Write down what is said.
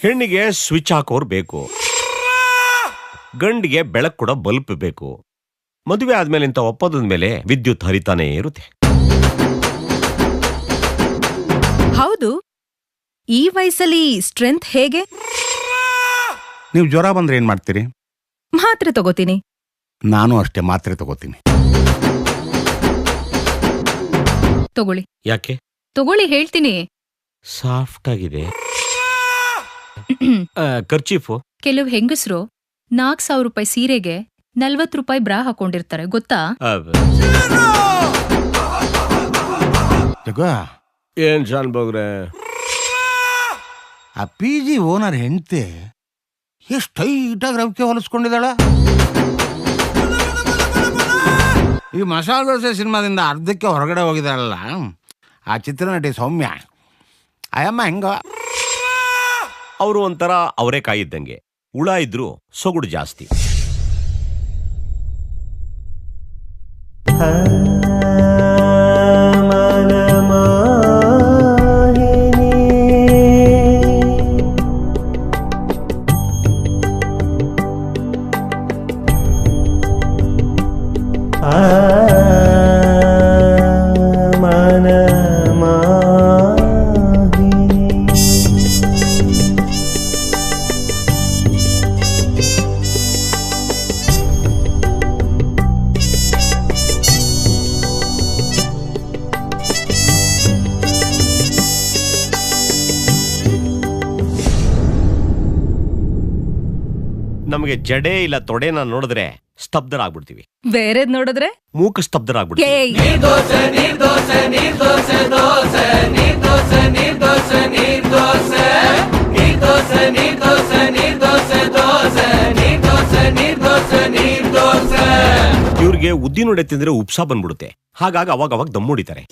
ಹೆಣ್ಣಿಗೆ ಸ್ವಿಚ್ ಹಾಕೋರ್ ಬೇಕು, ಗಂಡಿಗೆ ಬೆಳಕು ಕೂಡ ಬಲ್ಪ್ ಬೇಕು. ಮದುವೆ ಆದ್ಮೇಲೆ ಇಂಥ ಒಪ್ಪಂದದ ಮೇಲೆ ವಿದ್ಯುತ್ ಹರಿತಾನೇ ಇರುತ್ತೆ. ಹೌದು, ಈ ವಯಸ್ಸಲ್ಲಿ ಸ್ಟ್ರೆಂತ್ ಹೇಗೆ? ನೀವು ಜ್ವರ ಬಂದ್ರೆ ಏನ್ ಮಾಡ್ತೀರಿ? ಮಾತ್ರೆ ತಗೋತೀನಿ. ನಾನು ಅಷ್ಟೇ, ಮಾತ್ರೆ ತಗೋತೀನಿ. ತಗೊಳ್ಳಿ. ಯಾಕೆ? ತಗೊಳ್ಳಿ ಹೇಳ್ತೀನಿ. ಸಾಫ್ಟ್ ಆಗಿದೆ. ಖರ್ಚೀಫು? ಕೆಲವು ಹೆಂಗಸರು 4,000 ರೂಪಾಯಿ ಸೀರೆಗೆ 40 ರೂಪಾಯಿ ಬ್ರಾ ಹಾಕೊಂಡಿರ್ತಾರೆ, ಗೊತ್ತಾ? ಏನ್ ಶಾನ್ ಬೋಗ್ರೆ, ಆ PG ಓನರ್ ಹೆಂಡ್ತಿ ಎಷ್ಟು ಟೈಟಾಗಿ ರವಿಕೆ ಹೊಲಿಸ್ಕೊಂಡಿದ್ದಾಳ. ಈ ಮಸಾಲೆ ದೋಸೆ ಸಿನಿಮಾದಿಂದ ಅರ್ಧಕ್ಕೆ ಹೊರಗಡೆ ಹೋಗಿದ್ದಾಳಲ್ಲ ಆ ಚಿತ್ರನಟಿ ಸೌಮ್ಯ, ಅಯ್ಯಮ್ಮ ಹೆಂಗ. ಅವರು ಒಂಥರ ಅವರೇ ಕಾಯಿದ್ದಂಗೆ, ಹುಳ ಇದ್ರು ಸೊಗುಡು ಜಾಸ್ತಿ. ನಮಗೆ ಜಡೆ ಇಲ್ಲ ತೊಡೆನ ನೋಡಿದ್ರೆ ಸ್ತಬ್ಧರಾಗ್ಬಿಡ್ತೀವಿ. ಬೇರೆದ್ ನೋಡಿದ್ರೆ ಮೂಕ ಸ್ತಬ್ಧರಾಗ್ಬಿಡ್ತೀವಿ. ಇವ್ರಿಗೆ ಉದ್ದಿನೊಡೆ ತಿಂದ್ರೆ ಉಪ್ಸ ಬಂದ್ಬಿಡುತ್ತೆ, ಹಾಗಾಗಿ ಅವಾಗ ದಮ್ಮುಡಿತಾರೆ.